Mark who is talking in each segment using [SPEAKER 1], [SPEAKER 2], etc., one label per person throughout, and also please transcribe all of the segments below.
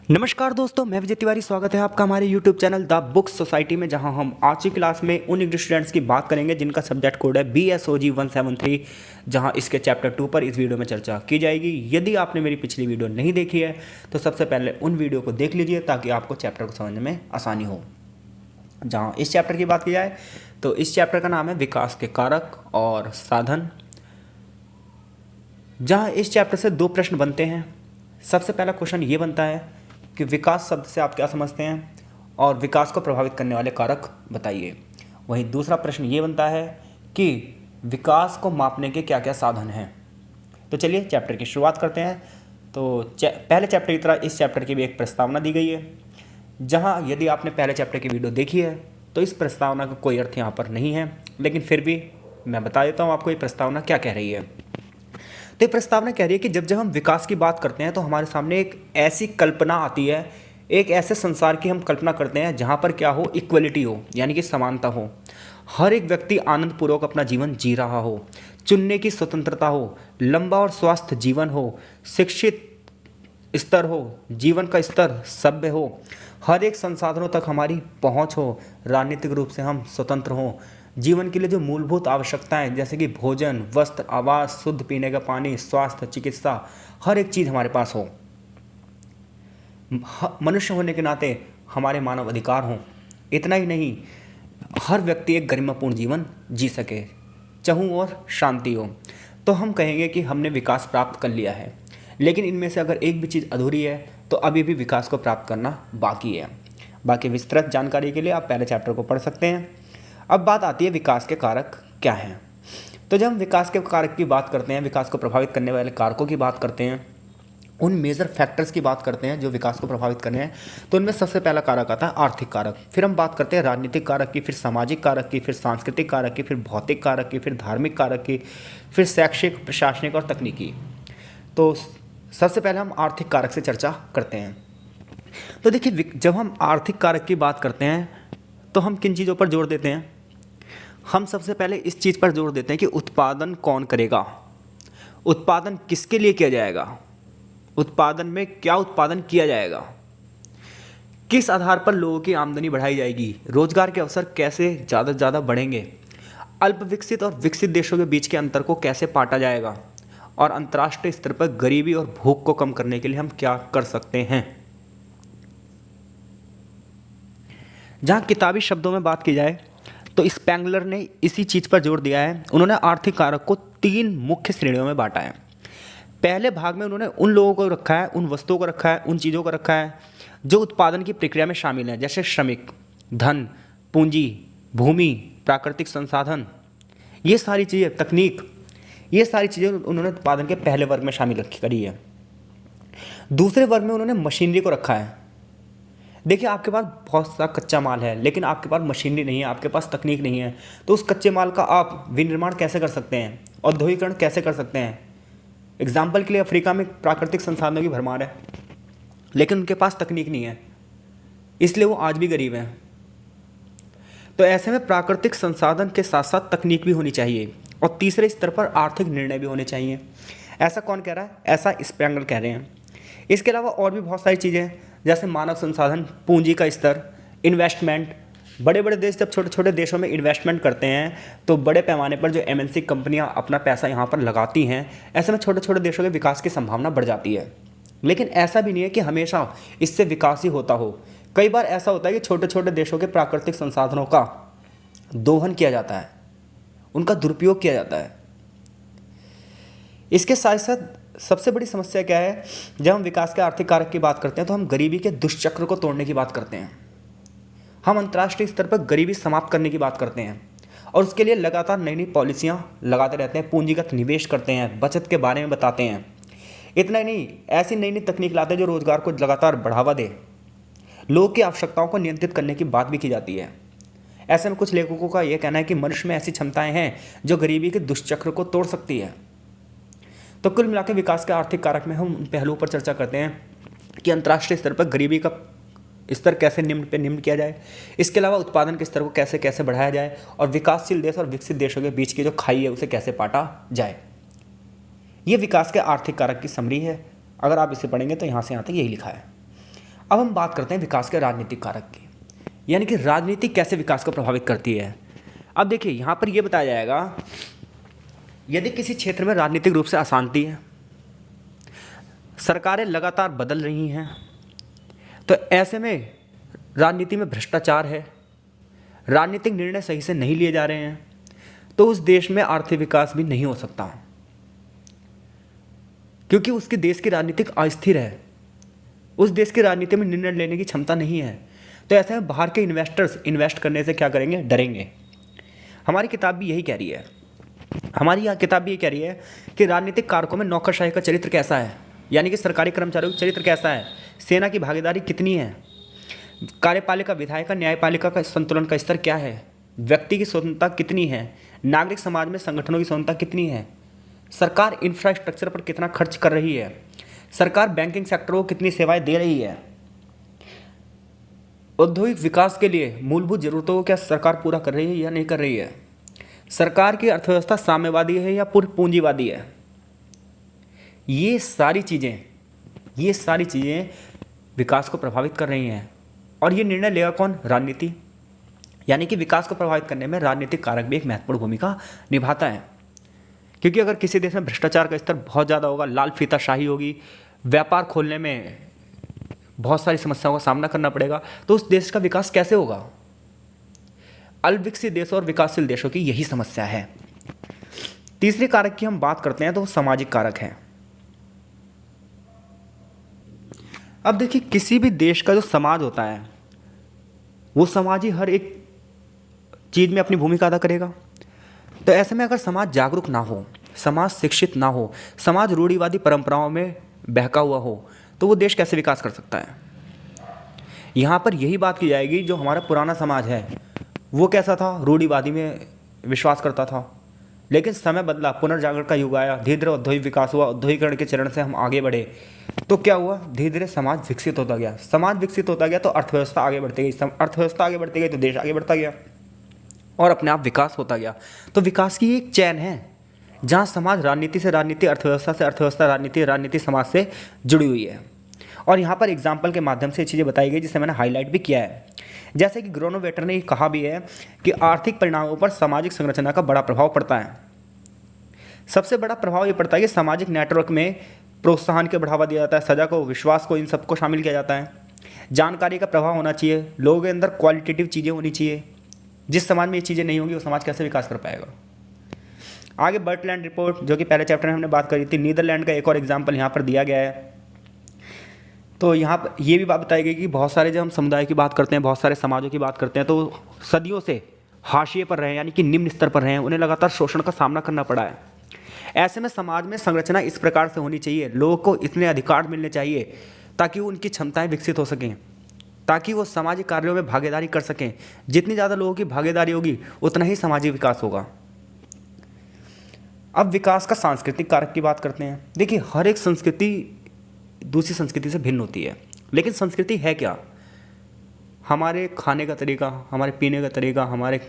[SPEAKER 1] नमस्कार दोस्तों, मैं विजय तिवारी। स्वागत है आपका हमारे YouTube channel the book society में, जहां हम आज की क्लास में उन इंग्लिश स्टूडेंट्स की बात करेंगे जिनका सब्जेक्ट कोड है BSOG 173, जहां इसके चैप्टर 2 पर इस वीडियो में चर्चा की जाएगी। यदि आपने मेरी पिछली वीडियो नहीं देखी है तो सबसे पहले उन वीडियो को देख लीजिए ताकि आपको चैप्टर को समझने में आसानी हो। जहाँ इस चैप्टर की बात की जाए तो इस चैप्टर का नाम है विकास के कारक और साधन, जहाँ इस चैप्टर से 2 प्रश्न बनते हैं। सबसे पहला क्वेश्चन ये बनता है कि विकास शब्द से आप क्या समझते हैं और विकास को प्रभावित करने वाले कारक बताइए। वहीं दूसरा प्रश्न ये बनता है कि विकास को मापने के क्या क्या साधन हैं। तो चलिए चैप्टर की शुरुआत करते हैं। तो पहले चैप्टर की तरह इस चैप्टर की भी एक प्रस्तावना दी गई है, जहां यदि आपने पहले चैप्टर की वीडियो देखी है तो इस प्रस्तावना का कोई अर्थ यहाँ पर नहीं है, लेकिन फिर भी मैं बता देता हूँ आपको ये प्रस्तावना क्या कह रही है। तो ये प्रस्तावना कह रही है कि जब जब हम विकास की बात करते हैं तो हमारे सामने एक ऐसी कल्पना आती है, एक ऐसे संसार की हम कल्पना करते हैं जहाँ पर क्या हो, इक्वलिटी हो, यानी कि समानता हो, हर एक व्यक्ति आनंदपूर्वक अपना जीवन जी रहा हो, चुनने की स्वतंत्रता हो, लंबा और स्वस्थ जीवन हो, शिक्षित स्तर हो, जीवन का स्तर सभ्य हो, हर एक संसाधनों तक हमारी पहुँच हो, राजनीतिक रूप से हम स्वतंत्र हों, जीवन के लिए जो मूलभूत आवश्यकताएं जैसे कि भोजन, वस्त्र, आवास, शुद्ध पीने का पानी, स्वास्थ्य, चिकित्सा, हर एक चीज़ हमारे पास हो, मनुष्य होने के नाते हमारे मानव अधिकार हों। इतना ही नहीं, हर व्यक्ति एक गरिमापूर्ण जीवन जी सके, चाहूँ और शांति हो। तो हम कहेंगे कि हमने विकास प्राप्त कर लिया है, लेकिन इनमें से अगर एक भी चीज़ अधूरी है तो अभी भी विकास को प्राप्त करना बाकी है। बाकी विस्तृत जानकारी के लिए आप पहले चैप्टर को पढ़ सकते हैं। अब बात आती है विकास के कारक क्या हैं। तो जब हम विकास के कारक की बात करते हैं, विकास को प्रभावित करने वाले कारकों की बात करते हैं, उन मेजर फैक्टर्स की बात करते हैं जो विकास को प्रभावित करने हैं, तो उनमें सबसे पहला कारक आता है आर्थिक कारक। फिर हम बात करते हैं राजनीतिक कारक की, फिर सामाजिक कारक की, फिर सांस्कृतिक कारक की, फिर भौतिक कारक की, फिर धार्मिक कारक की, फिर शैक्षिक, प्रशासनिक और तकनीकी। तो सबसे पहले हम आर्थिक कारक से चर्चा करते हैं। तो देखिए, जब हम आर्थिक कारक की बात करते हैं तो हम किन चीज़ों पर जोर देते हैं? हम सबसे पहले इस चीज़ पर जोर देते हैं कि उत्पादन कौन करेगा, उत्पादन किसके लिए किया जाएगा, उत्पादन में क्या उत्पादन किया जाएगा, किस आधार पर लोगों की आमदनी बढ़ाई जाएगी, रोजगार के अवसर कैसे ज़्यादा से ज़्यादा बढ़ेंगे, अल्प विकसित और विकसित देशों के बीच के अंतर को कैसे पाटा जाएगा, और अंतर्राष्ट्रीय स्तर पर गरीबी और भूख को कम करने के लिए हम क्या कर सकते हैं। जहाँ किताबी शब्दों में बात की जाए तो स्पेंगलर ने इसी चीज़ पर जोर दिया है। उन्होंने आर्थिक कारक को 3 मुख्य श्रेणियों में बांटा है। पहले भाग में उन्होंने उन लोगों को रखा है, उन वस्तुओं को रखा है, उन चीज़ों को रखा है जो उत्पादन की प्रक्रिया में शामिल हैं, जैसे श्रमिक, धन, पूंजी, भूमि, प्राकृतिक संसाधन, ये सारी चीज़ें, तकनीक, ये सारी चीज़ें उन्होंने उत्पादन के पहले वर्ग में शामिल करी है। दूसरे वर्ग में उन्होंने मशीनरी को रखा है। देखिए, आपके पास बहुत सा कच्चा माल है लेकिन आपके पास मशीनरी नहीं है, आपके पास तकनीक नहीं है, तो उस कच्चे माल का आप विनिर्माण कैसे कर सकते हैं, औद्योगिकरण कैसे कर सकते हैं। एग्जाम्पल के लिए अफ्रीका में प्राकृतिक संसाधनों की भरमार है लेकिन उनके पास तकनीक नहीं है, इसलिए वो आज भी गरीब हैं। तो ऐसे में प्राकृतिक संसाधन के साथ साथ तकनीक भी होनी चाहिए और तीसरे स्तर पर आर्थिक निर्णय भी होने चाहिए। ऐसा कौन कह रहा है? ऐसा स्पेंगल कह रहे हैं। इसके अलावा और भी बहुत सारी चीज़ें हैं, जैसे मानव संसाधन, पूंजी का स्तर, इन्वेस्टमेंट। बड़े बड़े देश जब छोटे छोटे देशों में इन्वेस्टमेंट करते हैं तो बड़े पैमाने पर जो MNC कंपनियां अपना पैसा यहाँ पर लगाती हैं, ऐसे में छोटे छोटे देशों के विकास की संभावना बढ़ जाती है। लेकिन ऐसा भी नहीं है कि हमेशा इससे विकास ही होता हो। कई बार ऐसा होता है कि छोटे छोटे देशों के प्राकृतिक संसाधनों का दोहन किया जाता है, उनका दुरुपयोग किया जाता है। इसके साथ साथ सबसे बड़ी समस्या क्या है? जब हम विकास के आर्थिक कारक की बात करते हैं तो हम गरीबी के दुष्चक्र को तोड़ने की बात करते हैं। हम अंतर्राष्ट्रीय स्तर पर गरीबी समाप्त करने की बात करते हैं और उसके लिए लगातार नई नई पॉलिसियाँ लगाते रहते हैं, पूंजीगत निवेश करते हैं, बचत के बारे में बताते हैं। इतना ही नहीं, ऐसी नई नई तकनीक लाते हैं जो रोजगार को लगातार बढ़ावा दे, लोगों की आवश्यकताओं को नियंत्रित करने की बात भी की जाती है। ऐसे में कुछ लेखकों का यह कहना है कि मनुष्य में ऐसी क्षमताएं हैं जो गरीबी के दुष्चक्र को तोड़ सकती है। तो कुल मिलाकर विकास के आर्थिक कारक में हम उन पहलुओं पर चर्चा करते हैं कि अंतर्राष्ट्रीय स्तर पर गरीबी का स्तर कैसे निम्न किया जाए, इसके अलावा उत्पादन के स्तर को कैसे कैसे बढ़ाया जाए, और विकासशील देश और विकसित देशों के बीच की जो खाई है उसे कैसे पाटा जाए। ये विकास के आर्थिक कारक की समरी है। अगर आप इसे पढ़ेंगे तो यहाँ से यहाँ तक यही लिखा है। अब हम बात करते हैं विकास के राजनीतिक कारक की, यानी कि राजनीति कैसे विकास को प्रभावित करती है। अब देखिए यहाँ पर यह बताया जाएगा, यदि किसी क्षेत्र में राजनीतिक रूप से अशांति है, सरकारें लगातार बदल रही हैं, तो ऐसे में राजनीति में भ्रष्टाचार है, राजनीतिक निर्णय सही से नहीं लिए जा रहे हैं, तो उस देश में आर्थिक विकास भी नहीं हो सकता, क्योंकि उसके देश की राजनीतिक अस्थिर है, उस देश की राजनीति में निर्णय लेने की क्षमता नहीं है। तो ऐसे में बाहर के इन्वेस्टर्स इन्वेस्ट करने से क्या करेंगे, डरेंगे। हमारी किताब भी यही कह रही है, हमारी यह किताब भी ये कह रही है कि राजनीतिक कारकों में नौकरशाही का चरित्र कैसा है, यानी कि सरकारी कर्मचारियों का चरित्र कैसा है, सेना की भागीदारी कितनी है, कार्यपालिका विधायिका न्यायपालिका का संतुलन का स्तर क्या है, व्यक्ति की स्वतंत्रता कितनी है, नागरिक समाज में संगठनों की स्वतंत्रता कितनी है, सरकार इंफ्रास्ट्रक्चर पर कितना खर्च कर रही है, सरकार बैंकिंग सेक्टर को कितनी सेवाएं दे रही है, औद्योगिक विकास के लिए मूलभूत जरूरतों को क्या सरकार पूरा कर रही है या नहीं कर रही है, सरकार की अर्थव्यवस्था साम्यवादी है या पूर्ण पूंजीवादी है। ये सारी चीज़ें विकास को प्रभावित कर रही हैं। और ये निर्णय लेगा कौन, राजनीति। यानी कि विकास को प्रभावित करने में राजनीतिक कारक भी एक महत्वपूर्ण भूमिका निभाता है, क्योंकि अगर किसी देश में भ्रष्टाचार का स्तर बहुत ज़्यादा होगा, लाल फीताशाही होगी, व्यापार खोलने में बहुत सारी समस्याओं का सामना करना पड़ेगा, तो उस देश का विकास कैसे होगा। अल्पविकसित देशों और विकासशील देशों की यही समस्या है। तीसरे कारक की हम बात करते हैं तो वो सामाजिक कारक है। अब देखिए, किसी भी देश का जो समाज होता है, वो समाज ही हर एक चीज़ में अपनी भूमिका अदा करेगा। तो ऐसे में अगर समाज जागरूक ना हो, समाज शिक्षित ना हो, समाज रूढ़िवादी परंपराओं में बहका हुआ हो, तो वो देश कैसे विकास कर सकता है। यहाँ पर यही बात की जाएगी, जो हमारा पुराना समाज है वो कैसा था, रूढ़िवादी में विश्वास करता था, लेकिन समय बदला, पुनर्जागरण का युग आया, धीरे धीरे औद्योगिक विकास हुआ, औद्योगिकरण के चरण से हम आगे बढ़े, तो क्या हुआ, धीरे धीरे समाज विकसित होता गया। समाज विकसित होता गया तो अर्थव्यवस्था आगे बढ़ती गई, अर्थव्यवस्था आगे बढ़ती गई तो देश आगे बढ़ता गया और अपने आप विकास होता गया। तो विकास की एक चैन है, जहाँ समाज राजनीति से राजनीति, अर्थव्यवस्था से अर्थव्यवस्था, राजनीति राजनीति समाज से जुड़ी हुई है। और यहाँ पर एग्जाम्पल के माध्यम से ये चीज़ें बताई गई, जिसे मैंने हाईलाइट भी किया है। जैसे कि ग्रोनोवेटर ने कहा भी है कि आर्थिक परिणामों पर सामाजिक संरचना का बड़ा प्रभाव पड़ता है। सबसे बड़ा प्रभाव ये पड़ता है कि सामाजिक नेटवर्क में प्रोत्साहन को बढ़ावा दिया जाता है, सजा को, विश्वास को, इन सबको शामिल किया जाता है। जानकारी का प्रभाव होना चाहिए, लोगों के अंदर क्वालिटेटिव चीज़ें होनी चाहिए। जिस समाज में ये चीज़ें नहीं होंगी, वो समाज कैसे विकास कर पाएगा। आगे बर्टलैंड रिपोर्ट, जो कि पहले चैप्टर में हमने बात करी थी, नीदरलैंड का एक और एग्जाम्पल यहाँ पर दिया गया है। तो यहाँ पर ये भी बात बताई गई कि बहुत सारे, जब हम समुदाय की बात करते हैं, बहुत सारे समाजों की बात करते हैं, तो सदियों से हाशिए पर रहे हैं, यानी कि निम्न स्तर पर रहे हैं, उन्हें लगातार शोषण का सामना करना पड़ा है। ऐसे में समाज में संरचना इस प्रकार से होनी चाहिए, लोगों को इतने अधिकार मिलने चाहिए ताकि उनकी क्षमताएं विकसित हो सकें, ताकि वो सामाजिक कार्यों में भागीदारी कर सकें। जितनी ज़्यादा लोगों की भागीदारी होगी, उतना ही सामाजिक विकास होगा। अब विकास का सांस्कृतिक कारक की बात करते हैं। देखिए, हर एक संस्कृति दूसरी संस्कृति से भिन्न होती है, लेकिन संस्कृति है क्या, हमारे खाने का तरीका, हमारे पीने का तरीका, हमारे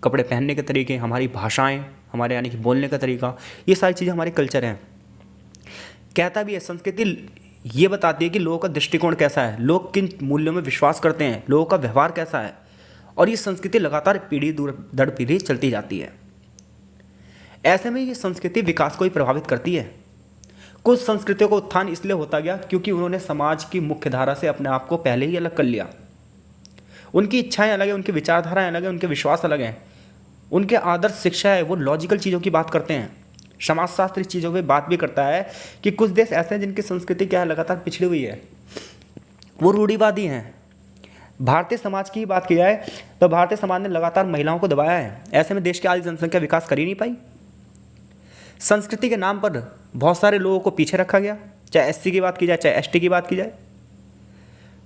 [SPEAKER 1] कपड़े पहनने के तरीके, हमारी भाषाएं, हमारे यानी कि बोलने का तरीका, ये सारी चीज़ें हमारे कल्चर हैं। कहता भी है, संस्कृति ये बताती है कि लोगों का दृष्टिकोण कैसा है, लोग किन मूल्यों में विश्वास करते हैं, लोगों का व्यवहार कैसा है, और ये संस्कृति लगातार पीढ़ी दर पीढ़ी चलती जाती है। ऐसे में ये संस्कृति विकास को ही प्रभावित करती है। कुछ संस्कृतियों का उत्थान इसलिए होता गया क्योंकि उन्होंने समाज की मुख्य धारा से अपने आप को पहले ही अलग कर लिया। उनकी इच्छाएं अलग हैं, उनकी विचारधाराएं अलग हैं, उनके विश्वास अलग हैं, उनके आदर्श शिक्षा है, वो लॉजिकल चीज़ों की बात करते हैं। समाजशास्त्र इस चीज़ों पर बात भी करता है कि कुछ देश ऐसे हैं जिनकी संस्कृति क्या है, लगातार पिछड़ी हुई है, वो रूढ़िवादी हैं। भारतीय समाज की ही बात की जाए तो भारतीय समाज ने लगातार महिलाओं को दबाया है। ऐसे में देश की आधी जनसंख्या विकास कर ही नहीं पाई। संस्कृति के नाम पर बहुत सारे लोगों को पीछे रखा गया, चाहे एससी की बात की जाए, चाहे एसटी की बात की जाए।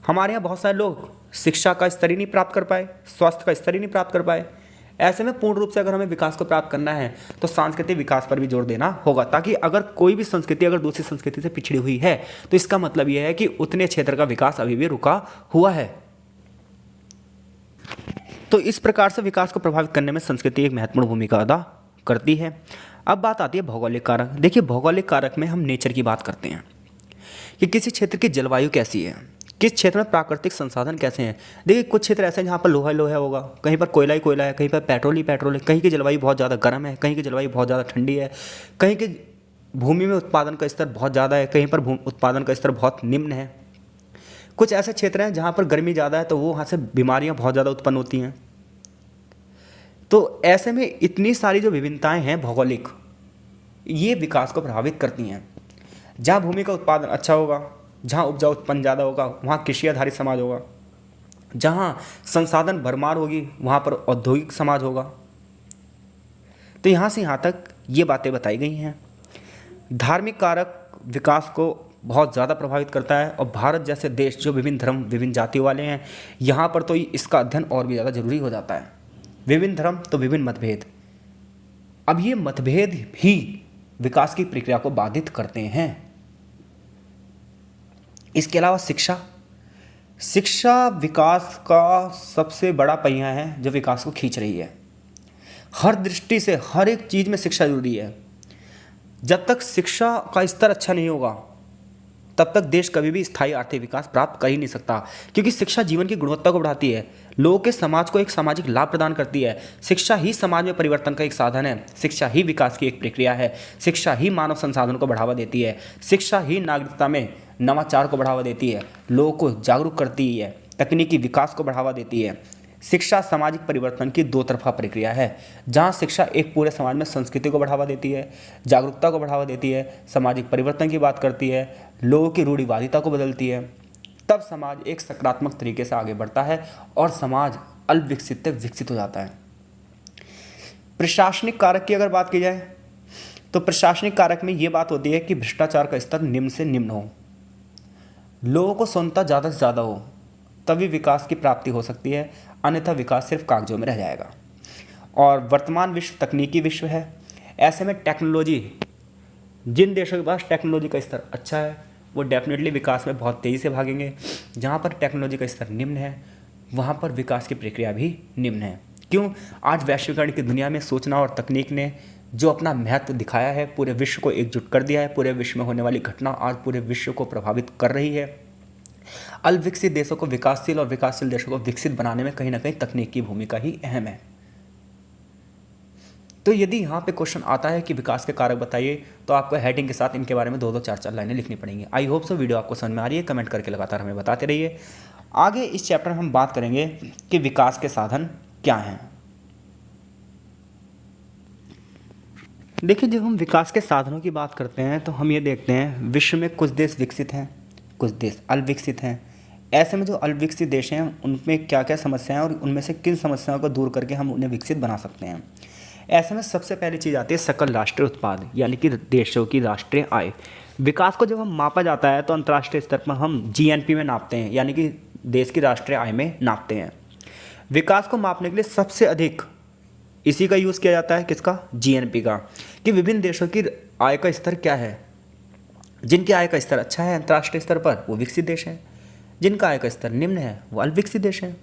[SPEAKER 1] हमारे यहाँ बहुत सारे लोग शिक्षा का स्तर ही नहीं प्राप्त कर पाए, स्वास्थ्य का स्तर ही नहीं प्राप्त कर पाए। ऐसे में पूर्ण रूप से अगर हमें विकास को प्राप्त करना है तो सांस्कृतिक विकास पर भी जोर देना होगा, ताकि अगर कोई भी संस्कृति अगर दूसरी संस्कृति से पिछड़ी हुई है तो इसका मतलब यह है कि उतने क्षेत्र का विकास अभी भी रुका हुआ है। तो इस प्रकार से विकास को प्रभावित करने में संस्कृति एक महत्वपूर्ण भूमिका अदा करती है। अब बात आती है भौगोलिक कारक। देखिए, भौगोलिक कारक में हम नेचर की बात करते हैं कि किसी क्षेत्र की जलवायु कैसी है, किस क्षेत्र में प्राकृतिक संसाधन कैसे हैं। देखिए कुछ क्षेत्र ऐसे हैं जहाँ पर लोहा ही लोहा होगा, कहीं पर कोयला ही कोयला है, कहीं पर पेट्रोल ही पेट्रोल है, कहीं की जलवायु बहुत ज़्यादा गर्म है, कहीं की जलवायु बहुत ज़्यादा ठंडी है, कहीं की भूमि में उत्पादन का स्तर बहुत ज़्यादा है, कहीं पर उत्पादन का स्तर बहुत निम्न है। कुछ ऐसे क्षेत्र हैं जहाँ पर गर्मी ज़्यादा है तो वो वहाँ से बीमारियाँ बहुत ज़्यादा उत्पन्न होती हैं। तो ऐसे में इतनी सारी जो विभिन्नताएं हैं भौगोलिक, ये विकास को प्रभावित करती हैं। जहाँ भूमि का उत्पादन अच्छा होगा, जहाँ उपजाऊ उत्पन्न ज़्यादा होगा, वहाँ कृषि आधारित समाज होगा। जहाँ संसाधन भरमार होगी वहाँ पर औद्योगिक समाज होगा। तो यहाँ से यहाँ तक ये बातें बताई गई हैं। धार्मिक कारक विकास को बहुत ज़्यादा प्रभावित करता है, और भारत जैसे देश जो विभिन्न धर्म विभिन्न जातियों वाले हैं, यहाँ पर तो इसका अध्ययन और भी ज़्यादा जरूरी हो जाता है। विभिन्न धर्म तो विभिन्न मतभेद, अब ये मतभेद भी विकास की प्रक्रिया को बाधित करते हैं। इसके अलावा शिक्षा विकास का सबसे बड़ा पहिया है जो विकास को खींच रही है। हर दृष्टि से हर एक चीज़ में शिक्षा जरूरी है। जब तक शिक्षा का स्तर अच्छा नहीं होगा तब तक देश कभी भी स्थायी आर्थिक विकास प्राप्त कर ही नहीं सकता, क्योंकि शिक्षा जीवन की गुणवत्ता को बढ़ाती है, लोगों के समाज को एक सामाजिक लाभ प्रदान करती है। शिक्षा ही समाज में परिवर्तन का एक साधन है, शिक्षा ही विकास की एक प्रक्रिया है, शिक्षा ही मानव संसाधन को बढ़ावा देती है, शिक्षा ही नागरिकता में नवाचार को बढ़ावा देती है, लोगों को जागरूक करती है, तकनीकी विकास को बढ़ावा देती है। शिक्षा सामाजिक परिवर्तन की दो तरफा प्रक्रिया है, जहाँ शिक्षा एक पूरे समाज में संस्कृति को बढ़ावा देती है, जागरूकता को बढ़ावा देती है, सामाजिक परिवर्तन की बात करती है, लोगों की रूढ़िवादिता को बदलती है, तब समाज एक सकारात्मक तरीके से आगे बढ़ता है और समाज अल्पविकसित से विकसित हो जाता है। प्रशासनिक कारक की अगर बात की जाए तो प्रशासनिक कारक में ये बात होती है कि भ्रष्टाचार का स्तर निम्न से निम्न हो, लोगों को स्वतंत्रता ज़्यादा से ज़्यादा हो, तभी विकास की प्राप्ति हो सकती है, अन्यथा विकास सिर्फ कागजों में रह जाएगा। और वर्तमान विश्व तकनीकी विश्व है, ऐसे में टेक्नोलॉजी, जिन देशों के पास टेक्नोलॉजी का स्तर अच्छा है वो डेफिनेटली विकास में बहुत तेज़ी से भागेंगे। जहाँ पर टेक्नोलॉजी का स्तर निम्न है वहाँ पर विकास की प्रक्रिया भी निम्न है। क्यों? आज वैश्वीकरण की दुनिया में सूचना और तकनीक ने जो अपना महत्व दिखाया है, पूरे विश्व को एकजुट कर दिया है, पूरे विश्व में होने वाली घटना आज पूरे विश्व को प्रभावित कर रही है। अल्पविकसित देशों को विकासशील और विकासशील देशों को विकसित बनाने में कहीं ना कहीं तकनीक की भूमिका ही अहम है। तो यदि यहाँ पे क्वेश्चन आता है कि विकास के कारक बताइए, तो आपको हेडिंग के साथ इनके बारे में 2-2 4-4 लाइनें लिखनी पड़ेंगी। आई होप सो वीडियो आपको समझ में आ रही है। कमेंट करके लगातार हमें बताते रहिए। आगे इस चैप्टर में हम बात करेंगे कि विकास के साधन क्या हैं। देखिए, जब हम विकास के साधनों की बात करते हैं तो हम ये देखते हैं विश्व में कुछ देश विकसित हैं, कुछ देश अल्पविकसित हैं। ऐसे में जो अल्पविकसित देश हैं उनमें क्या क्या समस्याएं और उनमें से किन समस्याओं को दूर करके हम उन्हें विकसित बना सकते हैं। ऐसे में सबसे पहली चीज़ आती है सकल राष्ट्रीय उत्पाद, यानी कि देशों की राष्ट्रीय आय। विकास को जब हम मापा जाता है तो अंतर्राष्ट्रीय स्तर पर हम जीएनपी में नापते हैं, यानी कि देश की राष्ट्रीय आय में नापते हैं। विकास को मापने के लिए सबसे अधिक इसी का यूज़ किया जाता है, किसका? जीएनपी का, कि विभिन्न देशों की आय का स्तर क्या है। जिनकी आय का स्तर अच्छा है अंतर्राष्ट्रीय स्तर पर वो विकसित देश हैं, जिनका आय का स्तर निम्न है वो अल्पविकसित देश हैं।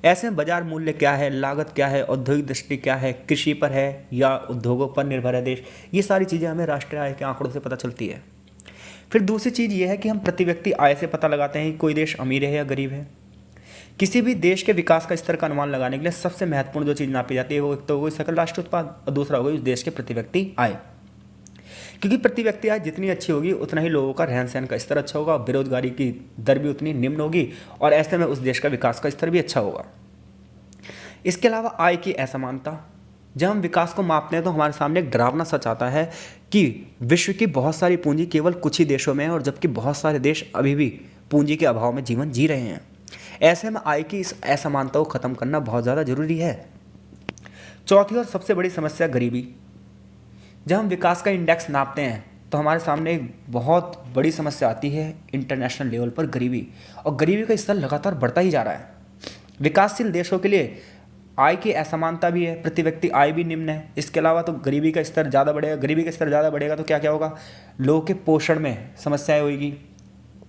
[SPEAKER 1] ऐसे में बाजार मूल्य क्या है, लागत क्या है, औद्योगिक दृष्टि क्या है, कृषि पर है या उद्योगों पर निर्भर है देश, ये सारी चीज़ें हमें राष्ट्रीय आय के आंकड़ों से पता चलती है। फिर दूसरी चीज़ ये है कि हम प्रति व्यक्ति आय से पता लगाते हैं कि कोई देश अमीर है या गरीब है। किसी भी देश के विकास का स्तर का अनुमान लगाने के लिए सबसे महत्वपूर्ण जो चीज़ नापी जाती है वो एक तो होगी सकल राष्ट्रीय उत्पाद और दूसरा होगी उस देश के प्रति व्यक्ति आय। क्योंकि प्रति व्यक्ति आय जितनी अच्छी होगी उतना ही लोगों का रहन सहन का स्तर अच्छा होगा, बेरोजगारी की दर भी उतनी निम्न होगी और ऐसे में उस देश का विकास का स्तर भी अच्छा होगा। इसके अलावा आय की असमानता, जब हम विकास को मापते हैं तो हमारे सामने एक डरावना सच आता है कि विश्व की बहुत सारी पूंजी केवल कुछ ही देशों में है और जबकि बहुत सारे देश अभी भी पूंजी के अभाव में जीवन जी रहे हैं। ऐसे में आय की इस असमानता को ख़त्म करना बहुत ज़्यादा जरूरी है। चौथी और सबसे बड़ी समस्या गरीबी। जब हम विकास का इंडेक्स नापते हैं तो हमारे सामने एक बहुत बड़ी समस्या आती है इंटरनेशनल लेवल पर गरीबी, और गरीबी का स्तर लगातार बढ़ता ही जा रहा है। विकासशील देशों के लिए आय की असमानता भी है, प्रति व्यक्ति आय भी निम्न है। इसके अलावा तो गरीबी का स्तर ज़्यादा बढ़ेगा, गरीबी का स्तर ज़्यादा बढ़ेगा तो क्या क्या होगा, लोगों के पोषण में समस्याएं होगी,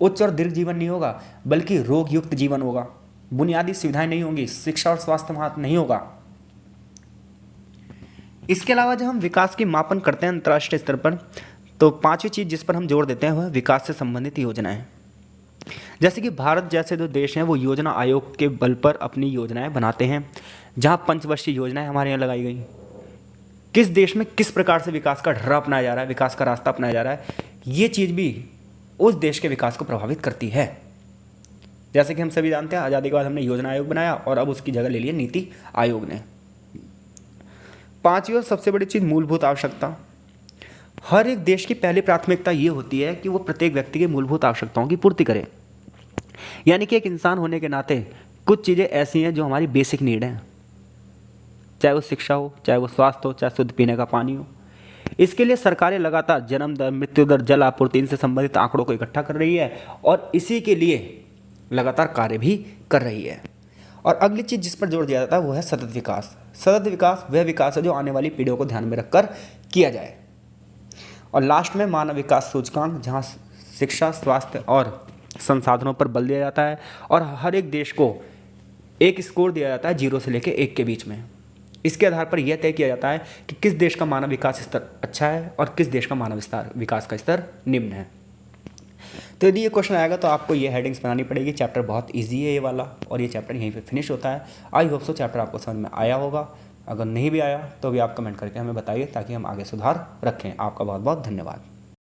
[SPEAKER 1] उच्च और दीर्घ जीवन नहीं होगा बल्कि रोग युक्त जीवन होगा, बुनियादी सुविधाएं नहीं होंगी, शिक्षा और स्वास्थ्य वहाँ नहीं होगा। इसके अलावा जब हम विकास की मापन करते हैं अंतर्राष्ट्रीय स्तर पर तो पांचवी चीज़ जिस पर हम जोर देते हैं वह विकास से संबंधित योजनाएं। जैसे कि भारत जैसे जो देश हैं वो योजना आयोग के बल पर अपनी योजनाएं बनाते हैं, जहाँ पंचवर्षीय योजनाएं हमारे यहाँ लगाई गई। किस देश में किस प्रकार से विकास का ढर्रा अपनाया जा रहा है, विकास का रास्ता अपनाया जा रहा है, ये चीज़ भी उस देश के विकास को प्रभावित करती है। जैसे कि हम सभी जानते हैं, आज़ादी के बाद हमने योजना आयोग बनाया और अब उसकी जगह ले ली है नीति आयोग ने। पांचवी और सबसे बड़ी चीज़ मूलभूत आवश्यकता। हर एक देश की पहली प्राथमिकता ये होती है कि वो प्रत्येक व्यक्ति के मूलभूत आवश्यकताओं की पूर्ति करे। यानी कि एक इंसान होने के नाते कुछ चीज़ें ऐसी हैं जो हमारी बेसिक नीड हैं, चाहे वो शिक्षा हो, चाहे वो स्वास्थ्य हो, चाहे शुद्ध पीने का पानी हो। इसके लिए सरकारें लगातार जन्म दर, मृत्यु दर, जल आपूर्ति, इनसे संबंधित आंकड़ों को इकट्ठा कर रही है और इसी के लिए लगातार कार्य भी कर रही है। और अगली चीज़ जिस पर जोर दिया जाता है वो है सतत विकास। सतत विकास वह विकास है जो आने वाली पीढ़ियों को ध्यान में रखकर किया जाए। और लास्ट में मानव विकास सूचकांक, जहाँ शिक्षा, स्वास्थ्य और संसाधनों पर बल दिया जाता है और हर एक देश को एक स्कोर दिया जाता है 0 से लेकर 1 के बीच में। इसके आधार पर यह तय किया जाता है कि किस देश का मानव विकास स्तर अच्छा है और किस देश का मानव विकास का स्तर निम्न है। तो यदि ये क्वेश्चन आएगा तो आपको ये हेडिंग्स बनानी पड़ेगी। चैप्टर बहुत इजी है ये वाला, और ये चैप्टर यहीं पे फिनिश होता है। आई होप सो चैप्टर आपको समझ में आया होगा। अगर नहीं भी आया तो भी आप कमेंट करके हमें बताइए ताकि हम आगे सुधार रखें। आपका बहुत बहुत धन्यवाद।